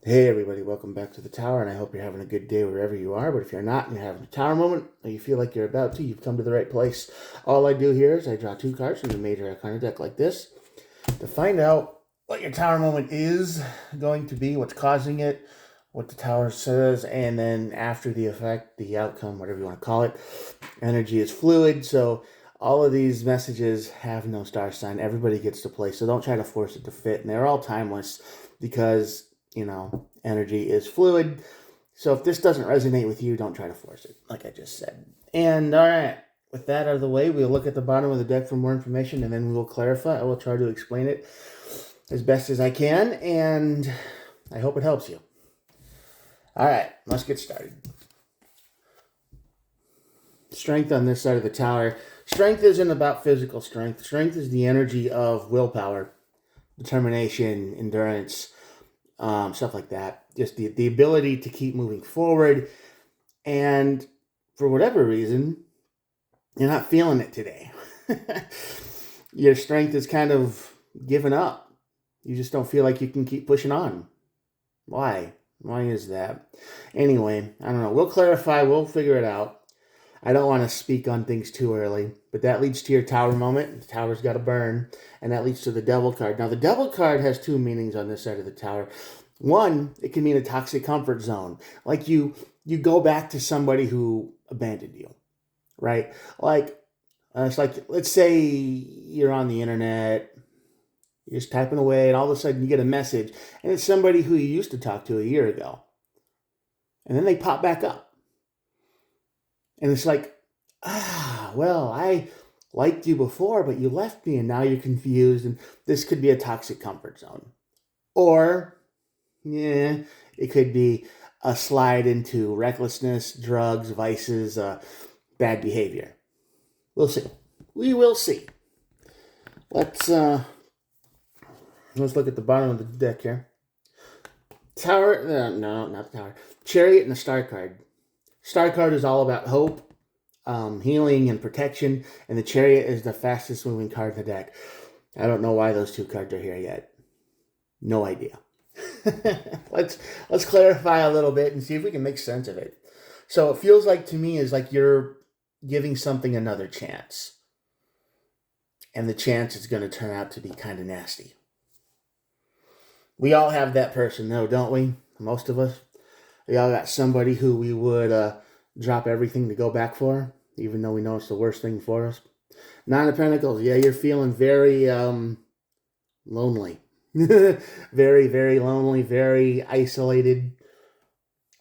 Hey everybody, welcome back to the tower, and I hope you're having a good day wherever you are. But if you're not and you're having a tower moment, or you feel like you're about to, you've come to the right place. All I do here is I draw two cards from the major arcana deck like this to find out what your tower moment is going to be, what's causing it, what the tower says, and then after the effect, the outcome, whatever you want to call it. Energy is fluid, so all of these messages have no star sign. Everybody gets to play, so don't try to force it to fit. And they're all timeless because energy is fluid. So if this doesn't resonate with you, don't try to force it, like I just said. And all right, with that out of the way, we'll look at the bottom of the deck for more information, and then we will clarify. I will try to explain it as best as I can, and I hope it helps you. All right, let's get started. Strength on this side of the tower. Strength isn't about physical strength. Strength is the energy of willpower, determination, endurance, stuff like that. Just the ability to keep moving forward. And for whatever reason, you're not feeling it today. Your strength is kind of given up. You just don't feel like you can keep pushing on. Why? Why is that? Anyway, I don't know. We'll clarify. We'll figure it out. I don't want to speak on things too early, but that leads to your tower moment. The tower's got to burn, and that leads to the devil card. Now, the devil card has two meanings on this side of the tower. One, it can mean a toxic comfort zone. Like you go back to somebody who abandoned you, right? Like, it's like, let's say you're on the internet, you're just typing away, and all of a sudden you get a message, and it's somebody who you used to talk to a year ago. And then they pop back up. And it's like, well, I liked you before, but you left me and now you're confused. And this could be a toxic comfort zone. Or, it could be a slide into recklessness, drugs, vices, bad behavior. We'll see. We will see. Let's look at the bottom of the deck here. Tower, no, not the tower. Chariot and the star card. Star card is all about hope, healing, and protection, and the Chariot is the fastest moving card in the deck. I don't know why those two cards are here yet. No idea. Let's clarify a little bit and see if we can make sense of it. So it feels like to me is like you're giving something another chance, and the chance is going to turn out to be kind of nasty. We all have that person, though, don't we? Most of us. We all got somebody who we would drop everything to go back for, even though we know it's the worst thing for us. Nine of Pentacles, yeah, you're feeling very lonely. Very, very lonely, very isolated.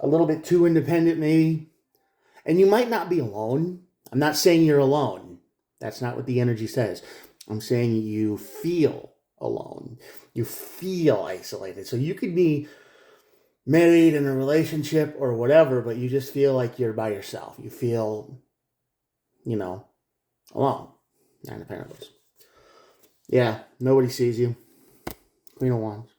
A little bit too independent, maybe. And you might not be alone. I'm not saying you're alone. That's not what the energy says. I'm saying you feel alone. You feel isolated. So you could be married in a relationship or whatever, but you just feel like you're by yourself. You feel, alone. Nine of Pentacles. Yeah, nobody sees you. Queen of Wands.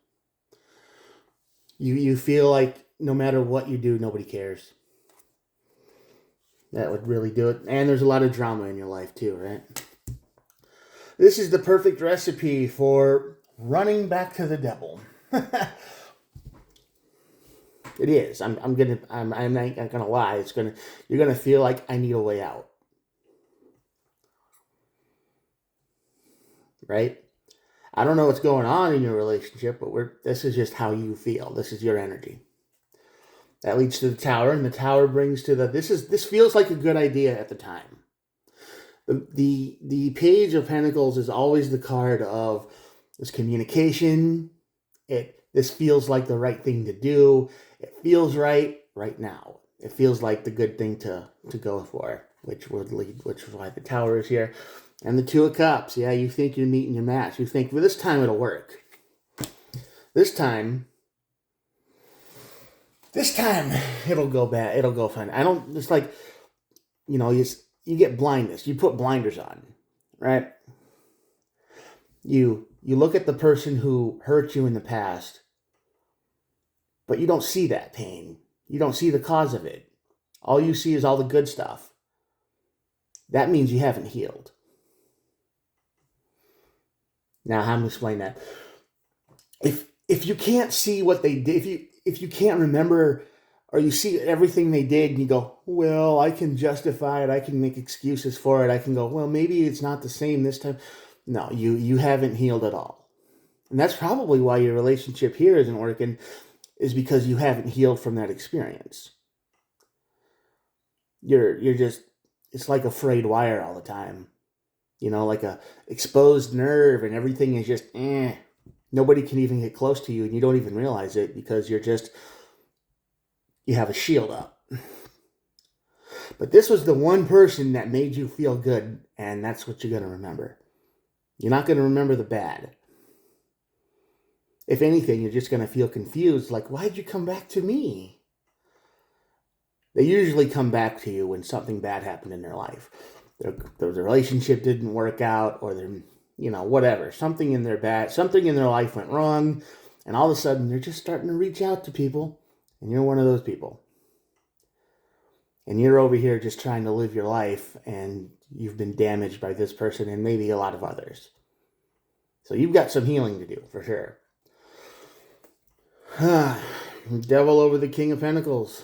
You feel like no matter what you do, nobody cares. That would really do it. And there's a lot of drama in your life too, right? This is the perfect recipe for running back to the devil. It is. I'm not gonna lie. You're gonna feel like I need a way out. Right? I don't know what's going on in your relationship, but this is just how you feel. This is your energy. That leads to the tower, and the tower brings to this feels like a good idea at the time. The Page of Pentacles is always the card of this communication. This feels like the right thing to do. It feels right now. It feels like the good thing to go for, which is why the tower is here. And the Two of Cups. Yeah, you think you're meeting your match. You think, well, this time it'll work. This time it'll go bad. It'll go fine. It's like, you get blindness. You put blinders on, right? You look at the person who hurt you in the past, but you don't see that pain. You don't see the cause of it. All you see is all the good stuff. That means you haven't healed. Now, how to explain that? if you can't see what they did, if you can't remember, or you see everything they did and you go, well, I can justify it, I can make excuses for it, I can go, well, maybe it's not the same this time. No, you haven't healed at all. And that's probably why your relationship here isn't working, is because you haven't healed from that experience. You're just, it's like a frayed wire all the time. You know, like a exposed nerve, and everything is just nobody can even get close to you, and you don't even realize it because you have a shield up. But this was the one person that made you feel good, and that's what you're going to remember. You're not going to remember the bad. If anything, you're just going to feel confused, like, why'd you come back to me? They usually come back to you when something bad happened in their life. The relationship didn't work out, or they're, whatever. Something in their life went wrong, and all of a sudden they're just starting to reach out to people, and you're one of those people. And you're over here just trying to live your life, and you've been damaged by this person and maybe a lot of others. So you've got some healing to do, for sure. Devil over the King of Pentacles.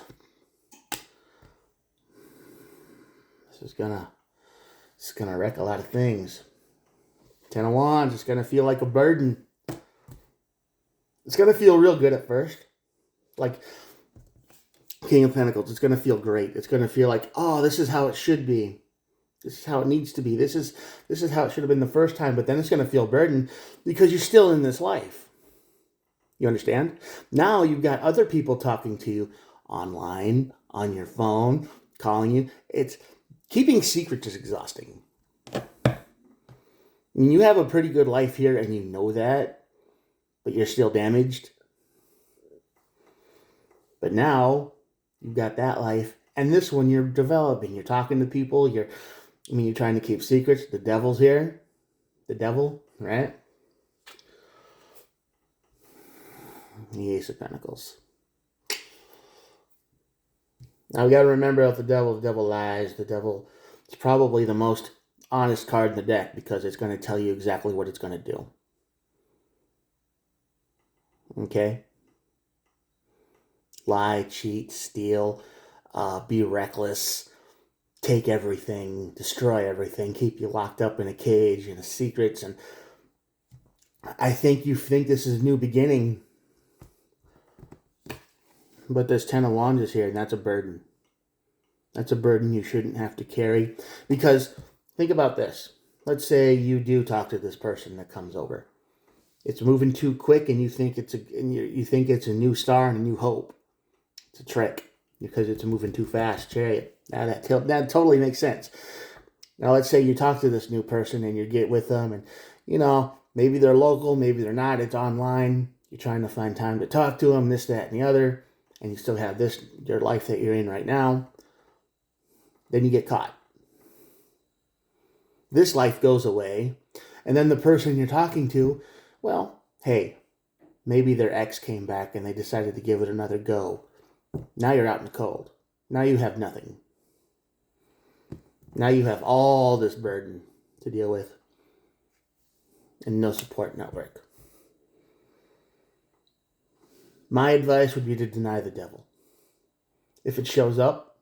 This is gonna wreck a lot of things. Ten of Wands, it's gonna feel like a burden. It's gonna feel real good at first. Like King of Pentacles, it's gonna feel great. It's gonna feel like, oh, this is how it should be. This is how it needs to be. This is how it should have been the first time. But then it's gonna feel burden because you're still in this life. You understand? Now you've got other people talking to you online, on your phone, calling you. It's keeping secrets is exhausting. I mean, you have a pretty good life here, and you know that, but you're still damaged. But now you've got that life, and this one you're developing. You're talking to people. You're trying to keep secrets. The devil's here. The devil, right? The Ace of Pentacles. Now we got to remember, if the devil lies. The devil is probably the most honest card in the deck, because it's going to tell you exactly what it's going to do. Okay? Lie, cheat, steal, be reckless, take everything, destroy everything, keep you locked up in a cage and secrets. And I think you think this is a new beginning. But this Ten of Wands is here, and that's a burden. That's a burden you shouldn't have to carry. Because think about this. Let's say you do talk to this person that comes over. It's moving too quick, and you think it's a new star and a new hope. It's a trick because it's moving too fast. Chariot. Now that totally makes sense. Now let's say you talk to this new person and you get with them, and maybe they're local, maybe they're not. It's online. You're trying to find time to talk to them, this, that, and the other. And you still have your life that you're in right now. Then you get caught. This life goes away. And then the person you're talking to, well, hey, maybe their ex came back and they decided to give it another go. Now you're out in the cold. Now you have nothing. Now you have all this burden to deal with. And no support network. My advice would be to deny the devil. If it shows up,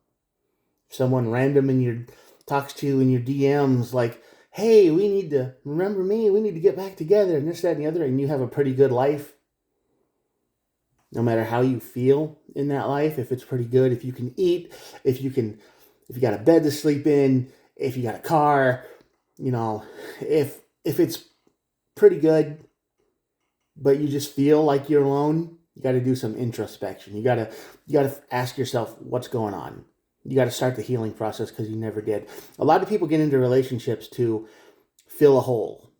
someone random talks to you in your DMs like, hey, we need to remember me, we need to get back together, and this, that, and the other, and you have a pretty good life, no matter how you feel in that life, if it's pretty good, if you can eat, if you got a bed to sleep in, if you got a car, if it's pretty good, but you just feel like you're alone, you got to do some introspection. You got to ask yourself what's going on. You got to start the healing process, because you never did. A lot of people get into relationships to fill a hole,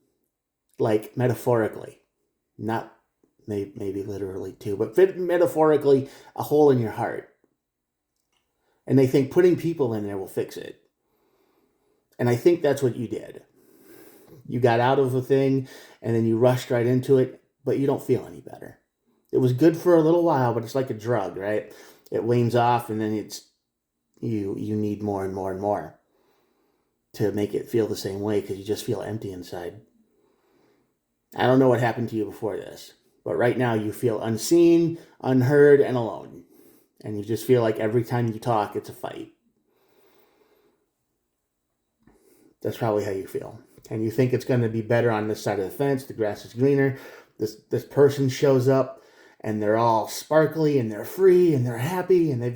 like metaphorically, not maybe literally too, but metaphorically, a hole in your heart. And they think putting people in there will fix it. And I think that's what you did. You got out of a thing, and then you rushed right into it, but you don't feel any better. It was good for a little while, but it's like a drug, right? It wanes off, and then you need more and more and more to make it feel the same way, because you just feel empty inside. I don't know what happened to you before this, But right now you feel unseen, unheard, and alone. And you just feel like every time you talk, it's a fight. That's probably how you feel. And you think it's going to be better on this side of the fence. The grass is greener. This person shows up and they're all sparkly and they're free and they're happy and they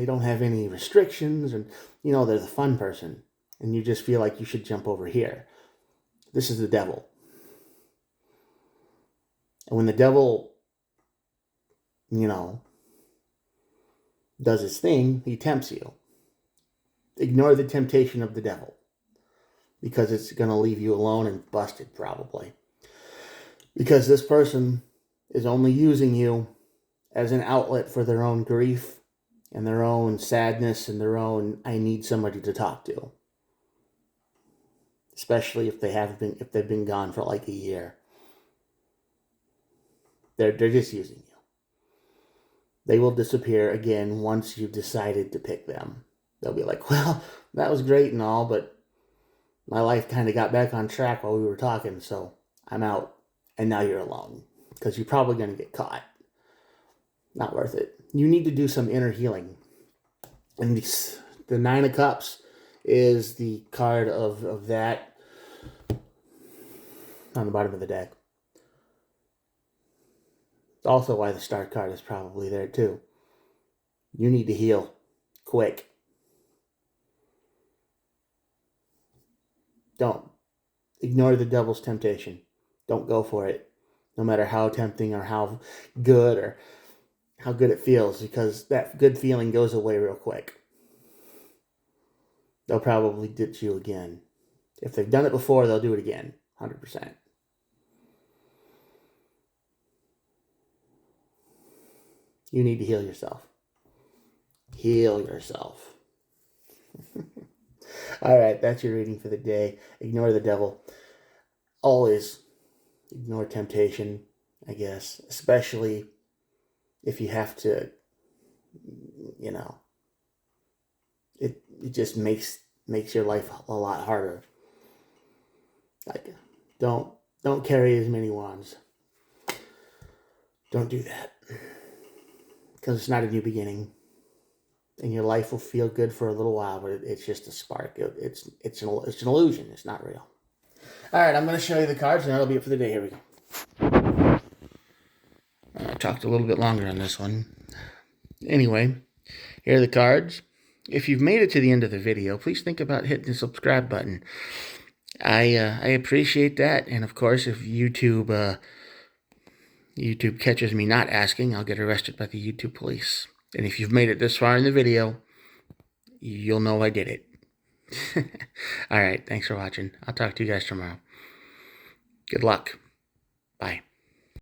don't have any restrictions and they're the fun person. And you just feel like you should jump over here. This is the devil. And when the devil, does his thing, he tempts you. Ignore the temptation of the devil, because it's going to leave you alone and busted probably. Because this person is only using you as an outlet for their own grief and their own sadness and their own, I need somebody to talk to. Especially if they've been gone for like a year. They're just using you. They will disappear again once you've decided to pick them. They'll be like, well, that was great and all, but my life kind of got back on track while we were talking, so I'm out. And now you're alone, because you're probably going to get caught. Not worth it. You need to do some inner healing. And the Nine of Cups is the card of that on the bottom of the deck. Also why the Star card is probably there too. You need to heal quick. Don't ignore the devil's temptation. Don't go for it, no matter how tempting or how good it feels, because that good feeling goes away real quick. They'll probably ditch you again. If they've done it before, they'll do it again, 100%. You need to heal yourself. Heal yourself. All right, that's your reading for the day. Ignore the devil. Always ignore temptation, I guess. Especially if you have to, it just makes your life a lot harder. Like, don't carry as many wands. Don't do that. Because it's not a new beginning. And your life will feel good for a little while, but it's just a spark. It's an illusion. It's not real. All right, I'm going to show you the cards, and that'll be it for the day. Here we go. I talked a little bit longer on this one. Anyway, here are the cards. If you've made it to the end of the video, please think about hitting the subscribe button. I appreciate that. And of course, if YouTube catches me not asking, I'll get arrested by the YouTube police. And if you've made it this far in the video, you'll know I did it. All right, thanks for watching. I'll talk to you guys tomorrow. Good luck. Bye.